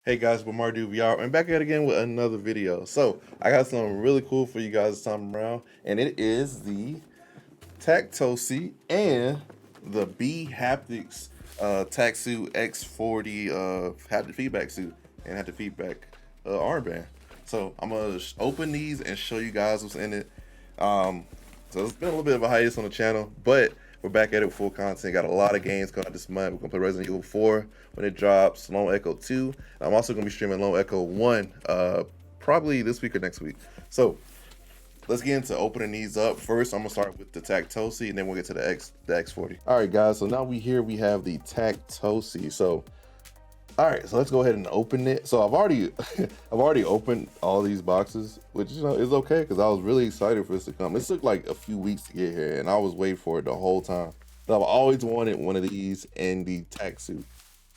Hey guys, but MartydudeVR, and back at it again with another video. So I got something really cool for you guys this time around, and it is the Tactosy and the bHaptics Tactsuit x40 haptic feedback suit and haptic feedback armband. So I'm gonna open these and show you guys what's in it. So it's been a little bit of a hiatus on the channel, but we're back at it with full content. Got a lot of games coming out this month. We're gonna play Resident Evil 4 when it drops, Lone Echo 2. I'm also gonna be streaming Lone Echo 1 probably this week or next week. So let's get into opening these up. First, I'm gonna start with the Tactosy, and then we'll get to the X40. All right, guys. So now we have the Tactosy. So all right, so let's go ahead and open it. So I've already opened all these boxes, which is okay because I was really excited for this to come. It took like a few weeks to get here, and I was waiting for it the whole time. But I've always wanted one of these in the Tactsuit.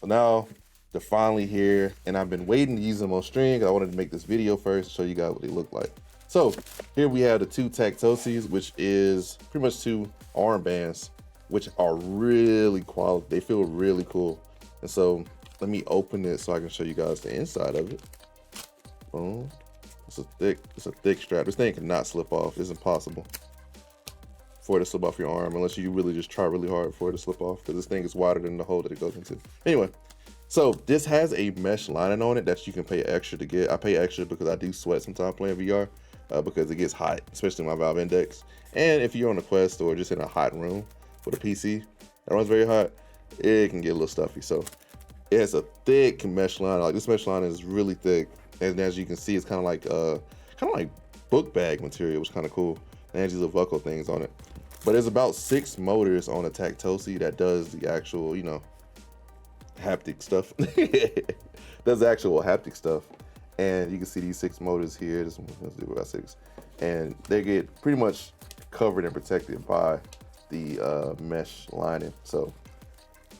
So now they're finally here, and I've been waiting to use them on stream because I wanted to make this video first, show you guys what they look like. So here we have the two Tactosys, which is pretty much two armbands, which are really quality. They feel really cool, and so let me open it so I can show you guys the inside of it. Boom. It's a thick strap. This thing cannot slip off. It's impossible for it to slip off your arm unless you really just try really hard for it to slip off, because this thing is wider than the hole that it goes into. Anyway, so this has a mesh lining on it that you can pay extra to get. I pay extra because I do sweat sometimes playing VR because it gets hot, especially my Valve Index. And if you're on a Quest or just in a hot room with a PC that runs very hot, it can get a little stuffy. So it has a thick mesh line. Like, this mesh line is really thick, and as you can see, it's kind of like book bag material, which is kind of cool. And it has these little buckle things on it. But there's about 6 motors on the Tactosy that does the actual, haptic stuff. Does the actual haptic stuff, and you can see these 6 motors here. This one's about 6, and they get pretty much covered and protected by the mesh lining. So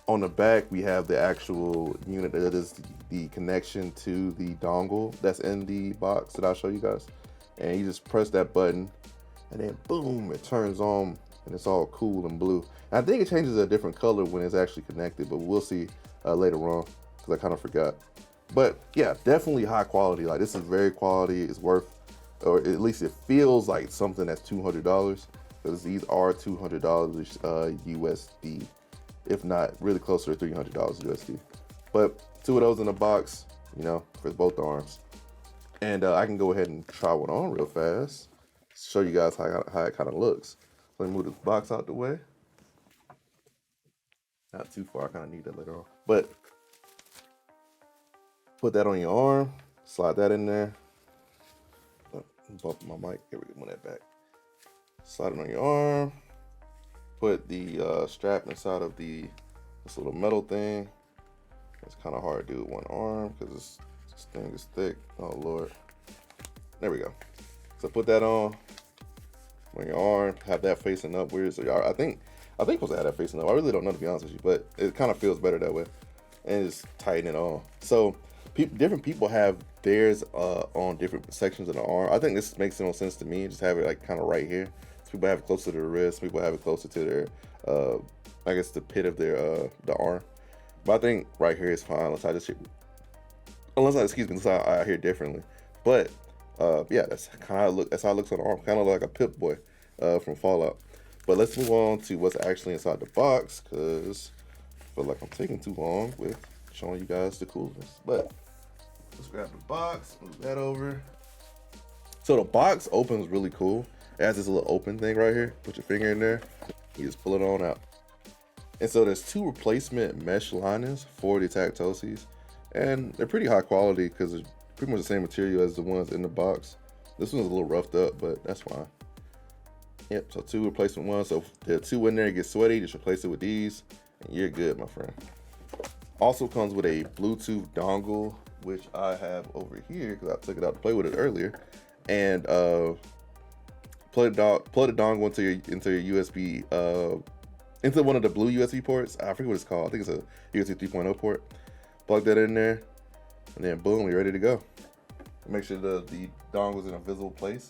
on the back, we have the actual unit that is the connection to the dongle that's in the box that I'll show you guys. And you just press that button, and then boom, it turns on, and it's all cool and blue. And I think it changes a different color when it's actually connected, but we'll see later on, because I kind of forgot. But yeah, definitely high quality. Like, this is very quality. It's worth, or at least it feels like something that's $200, because these are $200 USD. If not really closer to $300 USD. But 2 of those in the box, for both arms. And I can go ahead and try one on real fast, show you guys how it kind of looks. Let me move this box out the way. Not too far, I kind of need that later on. But put that on your arm, slide that in there. Bump my mic, here we go, move that back. Slide it on your arm. Put the strap inside of this little metal thing. It's kind of hard to do with one arm because this thing is thick. Oh Lord. There we go. So put that on your arm, have that facing upwards. So I think I'm supposed to have that facing up. I really don't know, to be honest with you, but it kind of feels better that way. And just tighten it on. So different people have theirs on different sections of the arm. I think this makes no sense to me. Just have it like kind of right here. People have it closer to the wrist. People have it closer to their, I guess, the pit of their the arm. But I think right here is fine. Unless I hear differently. But yeah, that's kind of how it looks. That's how it looks on the arm. Kind of like a Pip Boy from Fallout. But let's move on to what's actually inside the box, because I feel like I'm taking too long with showing you guys the coolness. But let's grab the box, move that over. So the box opens really cool. It has this little open thing right here. Put your finger in there, you just pull it on out. And so there's 2 replacement mesh linings for the Tactosys, and they're pretty high quality because it's pretty much the same material as the ones in the box. This one's a little roughed up, but that's fine. Yep, so 2 replacement ones. So if there are 2 in there, it gets sweaty, just replace it with these, and you're good, my friend. Also comes with a Bluetooth dongle, which I have over here because I took it out to play with it earlier. And plug the dongle into your USB, into one of the blue USB ports. I forget what it's called. I think it's a USB 3.0 port. Plug that in there, and then boom, you're ready to go. Make sure the dongle is in a visible place,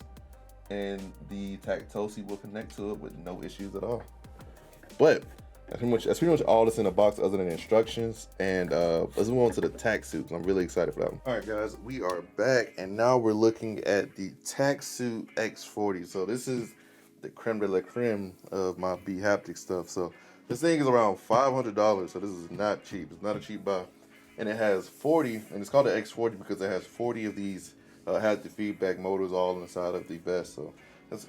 and the Tactosy will connect to it with no issues at all. But That's pretty much all that's in the box other than instructions. And let's move on to the Tactsuit. I'm really excited for that one. All right, guys, we are back, and now we're looking at the Tactsuit X40. So this is the creme de la creme of my bHaptics stuff. So this thing is around $500, so this is not cheap. It's not a cheap buy. And it has 40, and it's called the X40 because it has 40 of these haptic feedback motors all inside of the vest. So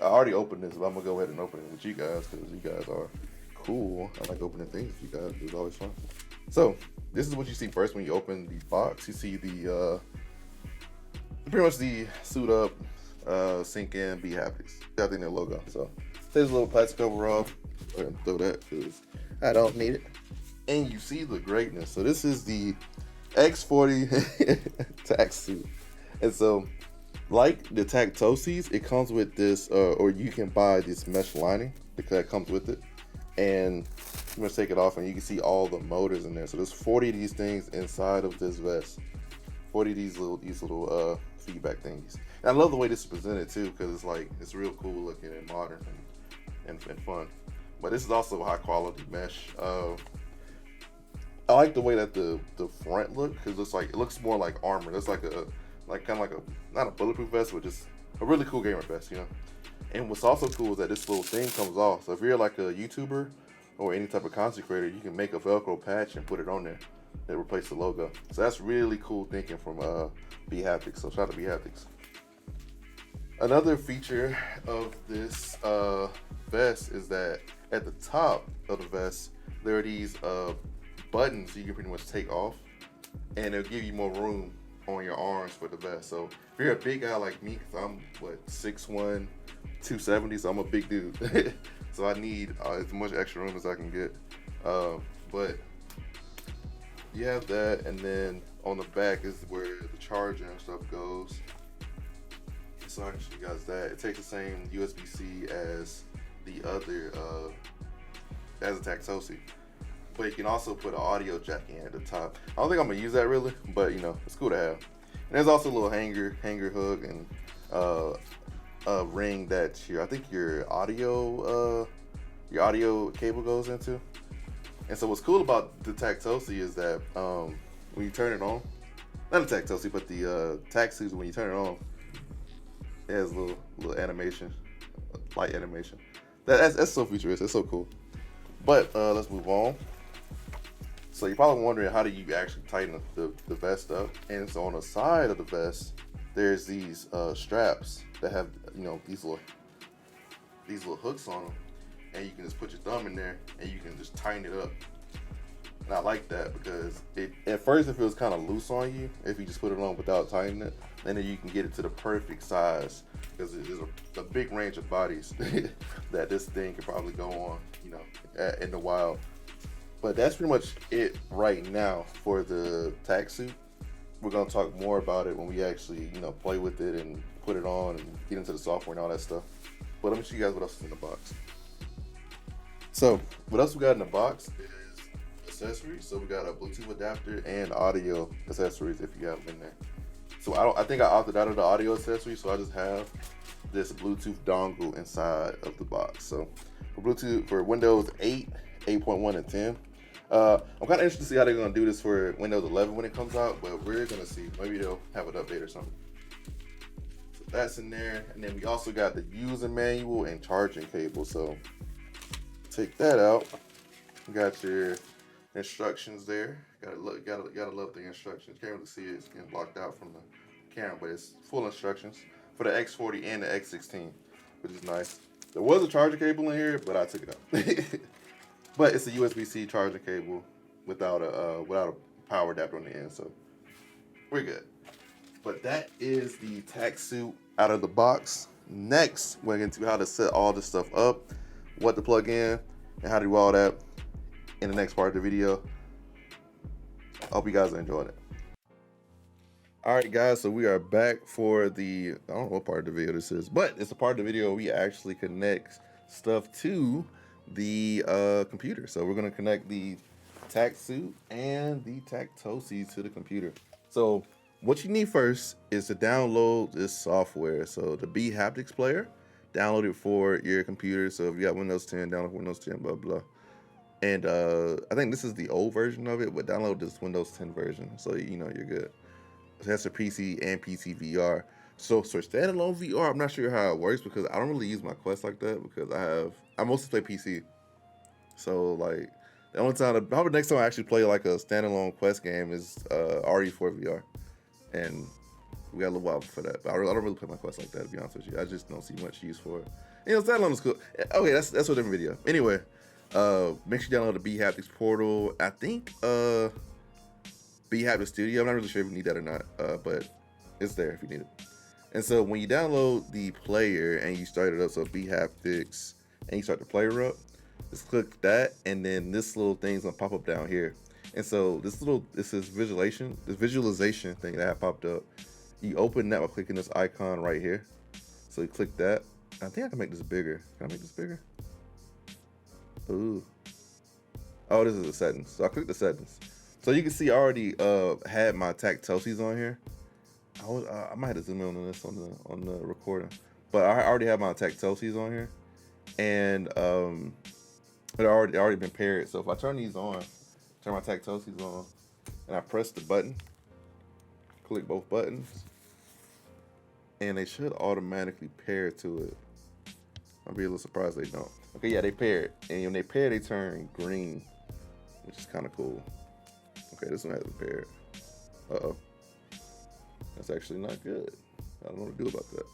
I already opened this, but I'm gonna go ahead and open it with you guys because you guys are cool. I like opening things with you guys. It's always fun. So this is what you see first when you open the box. You see the pretty much the suit up, sink in bHaptics. Got the logo. So take this little plastic cover off. Go ahead and throw that because I don't need it. And you see the greatness. So this is the X40 Tactsuit. And so, like the Tactosys, it comes with this, or you can buy this mesh lining that comes with it. And I'm gonna take it off, and you can see all the motors in there. So there's 40 of these things inside of this vest. 40 of these little feedback thingies. And I love the way this is presented too, because it's real cool looking and modern and fun. But this is also high quality mesh. I like the way that the front look, because it looks more like armor. It's kind of like a not a bulletproof vest, but just a really cool gamer vest, you know. And what's also cool is that this little thing comes off. So if you're like a YouTuber or any type of content creator, you can make a Velcro patch and put it on there that replace the logo. So that's really cool thinking from bHaptics. So shout out to bHaptics. Another feature of this vest is that at the top of the vest there are these buttons you can pretty much take off, and it'll give you more room on your arms for the vest. So if you're a big guy like me, because I'm 6'1", 270, so I'm a big dude. So I need as much extra room as I can get. But you have that, and then on the back is where the charger and stuff goes. So I can show you guys that. It takes the same USB-C as the other, as a Tactosy. But you can also put an audio jack in at the top. I don't think I'm gonna use that really, but you know, it's cool to have. And there's also a little hanger hook and a ring that I think your audio cable goes into. And so what's cool about the Tactosy is that when you turn it on, not the Tactosy, but the Tactsuit, when you turn it on, it has a little animation, light animation. That's so futuristic. That's so cool. But let's move on. So you're probably wondering, how do you actually tighten the vest up? And so on the side of the vest, there's these straps that have, you know, these little hooks on them, and you can just put your thumb in there and you can just tighten it up. And I like that because at first it feels kind of loose on you if you just put it on without tightening it, and then you can get it to the perfect size because there's a big range of bodies that this thing could probably go on, you know, in the wild. But that's pretty much it right now for the Tactsuit. We're gonna talk more about it when we actually, you know, play with it and put it on and get into the software and all that stuff. But let me show you guys what else is in the box. So what else we got in the box is accessories. So we got a Bluetooth adapter and audio accessories if you have them in there. So I think I opted out of the audio accessory, so I just have this Bluetooth dongle inside of the box. So for Bluetooth, for Windows 8, 8.1, and 10. I'm kind of interested to see how they're going to do this for Windows 11 when it comes out, but we're going to see. Maybe they'll have an update or something. So that's in there. And then we also got the user manual and charging cable. So take that out. You got your instructions there. Gotta love the instructions. Can't really see it. It's getting blocked out from the camera, but it's full instructions for the X40 and the X16, which is nice. There was a charger cable in here, but I took it out. But it's a USB-C charging cable without a power adapter on the end, so we're good. But that is the Tactsuit out of the box. Next, we're going to get into how to set all this stuff up, what to plug in, and how to do all that in the next part of the video. I hope you guys are enjoying it. All right, guys, so we are back for the, I don't know what part of the video this is, but it's a part of the video where we actually connect stuff to the computer. So we're going to connect the Tactsuit and the Tactosy to the computer. So what you need first is to download this software. So the bHaptics player, download it for your computer. So if you got Windows 10, download Windows 10, blah, blah. And I think this is the old version of it, but download this Windows 10 version, so you know you're good. So that's for PC and PC VR. So for standalone VR, I'm not sure how it works because I don't really use my Quest like that because I mostly play PC. So like the only time, probably next time I actually play like a standalone Quest game is RE4 VR, and we got a little while for that. But I don't really play my Quest like that, to be honest with you. I just don't see much use for it. You know, standalone is cool. Okay, that's for a different video. Anyway, make sure you download the bHaptics portal. I think bHaptics Studio. I'm not really sure if you need that or not, but it's there if you need it. And so when you download the player and you start it up, so bHaptics, and you start the player up, just click that, and then this little thing's gonna pop up down here. And so this visualization thing that popped up, you open that by clicking this icon right here. So you click that. I think I can make this bigger. Can I make this bigger? Ooh. Oh, this is the settings. So I click the settings. So you can see I already had my Tactosys on here. I might have to zoom in on this on the recording, but I already have my Tactosys on here, and it already been paired. So if I turn these on, turn my Tactosys on, and I press the button, click both buttons, and they should automatically pair to it. I'll be a little surprised they don't. Okay, yeah, they paired, and when they pair, they turn green, which is kind of cool. Okay, this one hasn't paired. Uh-oh. That's actually not good. I don't know what to do about that.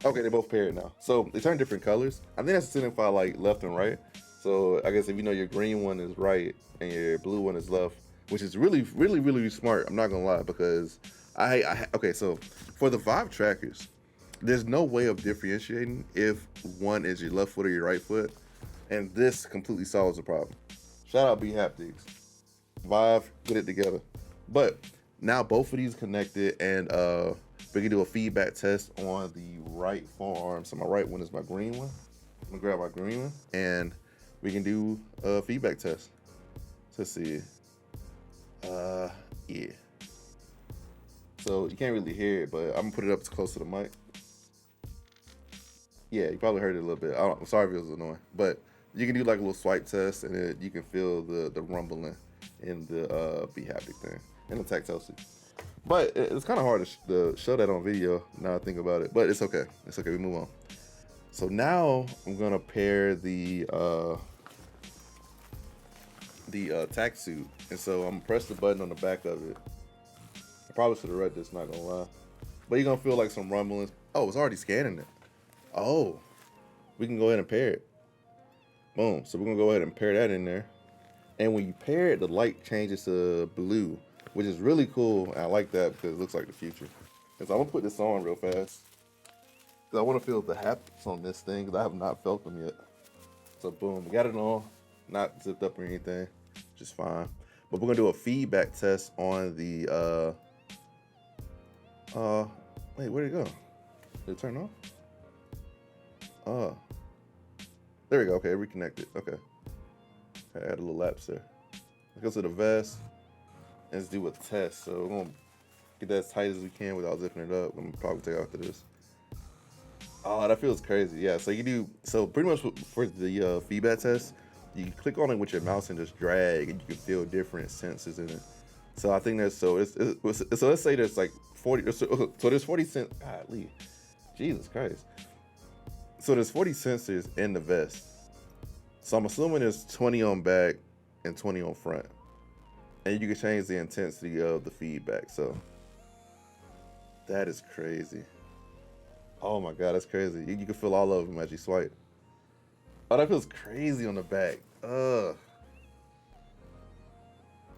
Okay, they both paired now. So they turn different colors. I think that's to signify like left and right. So I guess if you know your green one is right and your blue one is left, which is really, really, really smart. I'm not gonna lie, because okay, so for the Vive trackers, there's no way of differentiating if one is your left foot or your right foot, and this completely solves the problem. Shout out bHaptics. Vive, get it together. But now both of these connected, and we can do a feedback test on the right forearm. So my right one is my green one. I'm gonna grab my green one, and we can do a feedback test. So let's see. Yeah. So you can't really hear it, but I'm gonna put it up close to the mic. Yeah, you probably heard it a little bit. I'm sorry if it was annoying, but you can do like a little swipe test, and then you can feel the rumbling in the bHaptic thing, in the Tactosy. But it's kind of hard to show that on video now I think about it, but it's okay. It's okay, we move on. So now I'm gonna pair the Tactsuit, and so I'm gonna press the button on the back of it. I probably should have read this, not gonna lie, but you're gonna feel like some rumblings. Oh, it's already scanning it. Oh, we can go ahead and pair it. Boom. So we're gonna go ahead and pair that in there. And when you pair it, the light changes to blue, which is really cool. I like that because it looks like the future. And so I'm gonna put this on real fast, because I want to feel the haptics on this thing, because I have not felt them yet. So boom, we got it on, not zipped up or anything, just fine. But we're gonna do a feedback test on the wait, where'd it go? Did it turn off? There we go. Okay, reconnected. Okay. I add a little lapse there. Let's go to the vest and let's do a test. So we're gonna get that as tight as we can without zipping it up. I'm gonna probably take it after this. Oh, that feels crazy. Yeah, so you do, so pretty much for the feedback test, you click on it with your mouse and just drag, and you can feel different sensors in it. So I think that's, so let's say there's like 40, so there's 40 cents, golly, Jesus Christ. So there's 40 sensors in the vest. So I'm assuming there's 20 on back and 20 on front. And you can change the intensity of the feedback. So that is crazy. Oh my God, that's crazy. You can feel all of them as you swipe. Oh, that feels crazy on the back. Ugh.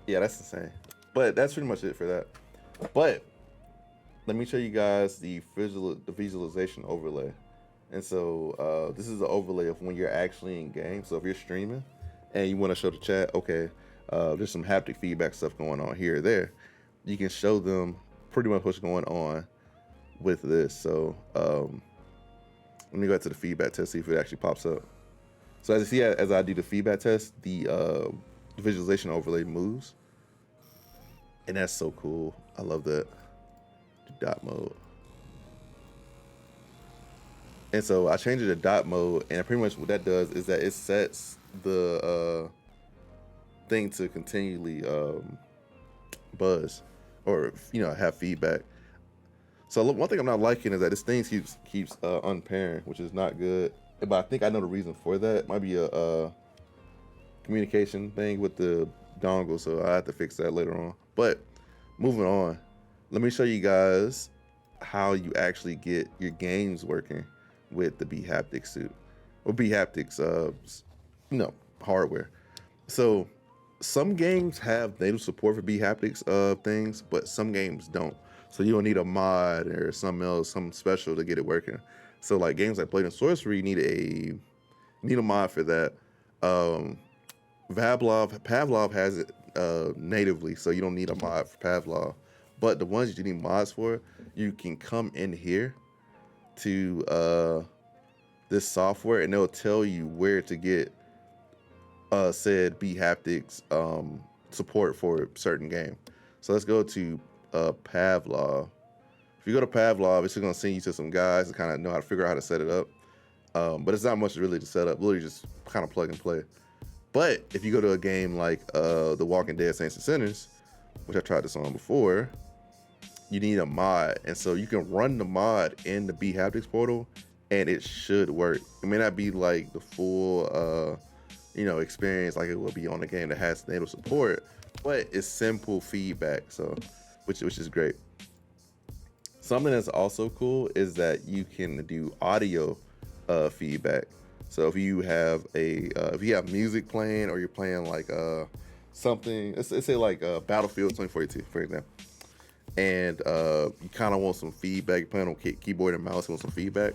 Yeah, that's insane. But that's pretty much it for that. But let me show you guys the visualization overlay. And so this is the overlay of when you're actually in game. So if you're streaming and you want to show the chat, okay, there's some haptic feedback stuff going on here or there, you can show them pretty much what's going on with this. So let me go back to the feedback test, see if it actually pops up. So as you see, as I do the feedback test, the visualization overlay moves. And that's so cool. I love that. The dot mode. And so I changed it to dot mode, and pretty much what that does is that it sets the thing to continually buzz or have feedback. So one thing I'm not liking is that this thing keeps unpairing, which is not good. But I think I know the reason for that. It might be a communication thing with the dongle, so I have to fix that later on. But moving on, let me show you guys how you actually get your games working with the bHaptics suit or bHaptics hardware. So some games have native support for bHaptics things, but some games don't. So you don't need a mod or something special to get it working. So like games like Blade and Sorcery, you need a mod for that. Pavlov has it natively, so you don't need a mod for Pavlov. But the ones you need mods for, you can come in here to this software, and they'll tell you where to get said bHaptics support for a certain game. So let's go to Pavlov. If you go to Pavlov, it's just gonna send you to some guys to kind of know how to figure out how to set it up. But it's not much really to set up. Literally just kind of plug and play. But if you go to a game like The Walking Dead Saints and Sinners, which I tried this on before, you need a mod. And so you can run the mod in the bHaptics portal and it should work. It may not be like the full experience like it will be on a game that has native support, but it's simple feedback, so which is great. Something that's also cool is that you can do audio feedback. So if you have music playing, or you're playing like something, let's say like Battlefield 2042, for example, and you kind of want some feedback, you're playing on keyboard and mouse, you want some feedback.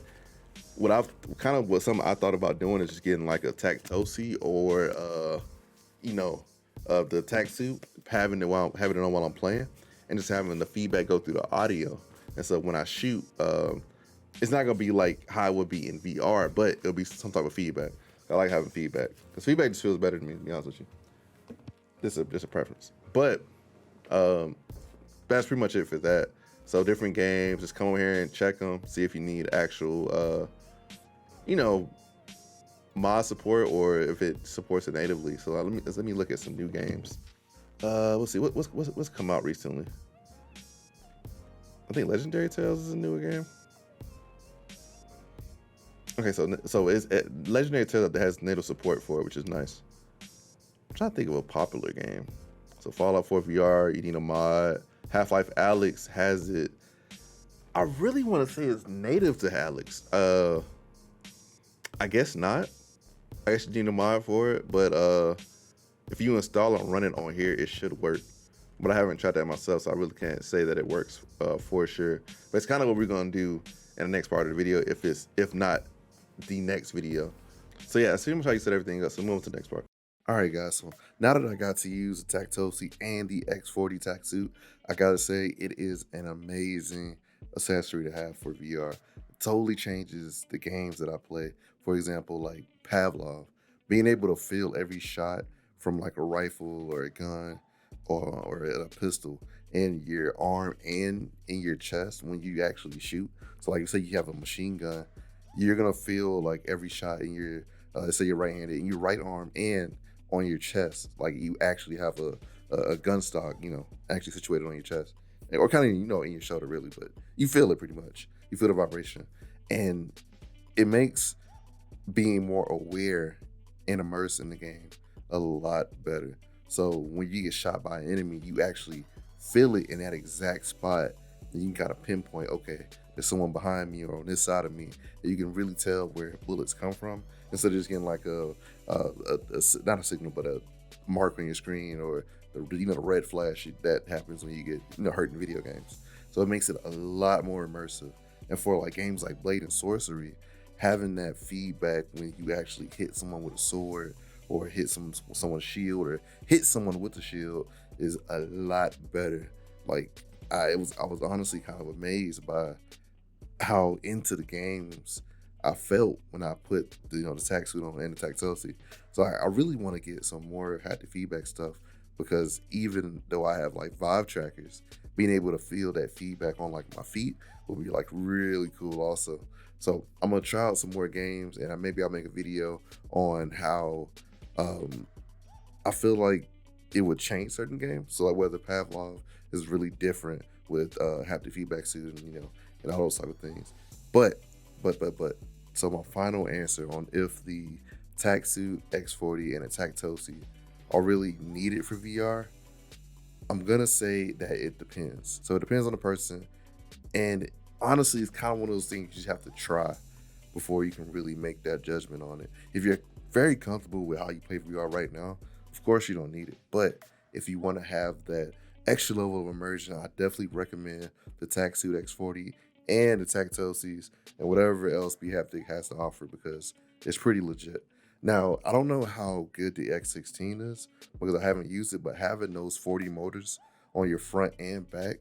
Something I thought about doing is just getting like a Tactosy or the Tactsuit, having it on while I'm playing, and just having the feedback go through the audio. And so when I shoot, it's not gonna be like how it would be in VR, but it'll be some type of feedback. I like having feedback because feedback just feels better to me, to be honest with you. This is just a preference, but that's pretty much it for that. So different games, just come over here and check them, see if you need actual mod support or if it supports it natively. So let me look at some new games. Let's see what's come out recently. I think Legendary Tales is a newer game. Okay, so it's Legendary Tales that has native support for it, which is nice. I'm trying to think of a popular game. So Fallout 4 VR, you need a mod. Half-Life Alyx has it. I really want to say it's native to Alyx. I guess not. I guess you need a mod for it, but if you install and run it on here, it should work. But I haven't tried that myself, so I really can't say that it works for sure. But it's kind of what we're gonna do in the next part of the video, if not the next video. So yeah, that's pretty much how you set everything up. So move on to the next part. All right, guys. So now that I got to use the Tactosy and the x40 Tactsuit, I gotta say it is an amazing accessory to have for VR. It totally changes the games that I play. For example, like Pavlov, being able to feel every shot from like a rifle or a gun or a pistol in your arm and in your chest when you actually shoot. So like say you have a machine gun, you're gonna feel like every shot in your let's say you're right-handed, in your right arm and on your chest, like you actually have a gun stock, actually situated on your chest, or kind of in your shoulder really, but you feel it pretty much. You feel the vibration, and it makes being more aware and immersed in the game a lot better. So when you get shot by an enemy, you actually feel it in that exact spot, and you can kind of pinpoint, okay, there's someone behind me or on this side of me, and you can really tell where bullets come from, instead of just getting like not a signal, but a mark on your screen, or the red flash that happens when you get hurt in video games. So it makes it a lot more immersive. And for like games like Blade and Sorcery, having that feedback when you actually hit someone with a sword, or hit someone's shield, or hit someone with a shield, is a lot better. Like I was honestly kind of amazed by how into the games I felt when I put the Tactsuit on and the Tactosy. So I really want to get some more haptic feedback stuff, because even though I have like Vive trackers, being able to feel that feedback on like my feet will be like really cool also. So I'm gonna try out some more games, and maybe I'll make a video on how I feel like it would change certain games. So like whether Pavlov is really different with haptic feedback suit and and all those type of things. But so my final answer on if the Tactsuit x40 and a Tactosy are really needed for VR, I'm gonna say that it depends. So it depends on the person, and honestly, it's kind of one of those things you just have to try before you can really make that judgment on it. If you're very comfortable with how you play VR right now, of course you don't need it. But if you want to have that extra level of immersion, I definitely recommend the Tactsuit x40 and the Tactosys and whatever else bHaptic has to offer, because it's pretty legit. Now, I don't know how good the X16 is because I haven't used it, but having those 40 motors on your front and back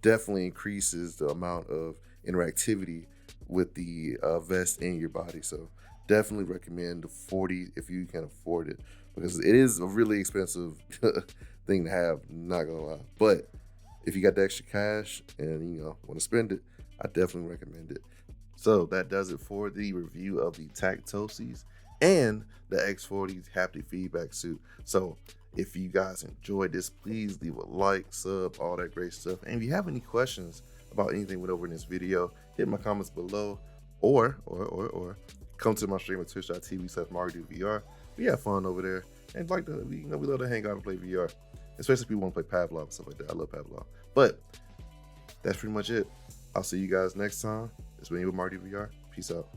definitely increases the amount of interactivity with the vest in your body. So definitely recommend the 40 if you can afford it, because it is a really expensive thing to have, not gonna lie. But if you got the extra cash and want to spend it, I definitely recommend it. So that does it for the review of the Tactosys and the X40 haptic feedback suit. So if you guys enjoyed this, please leave a like, sub, all that great stuff. And if you have any questions about anything went over in this video, hit my comments below, or come to my stream at twitch.tv/MartydudeVR. We have fun over there, and we love to hang out and play VR, especially if you want to play Pavlov and stuff like that. I love Pavlov. But that's pretty much it. I'll see you guys next time. It's been with MartydudeVR. Peace out.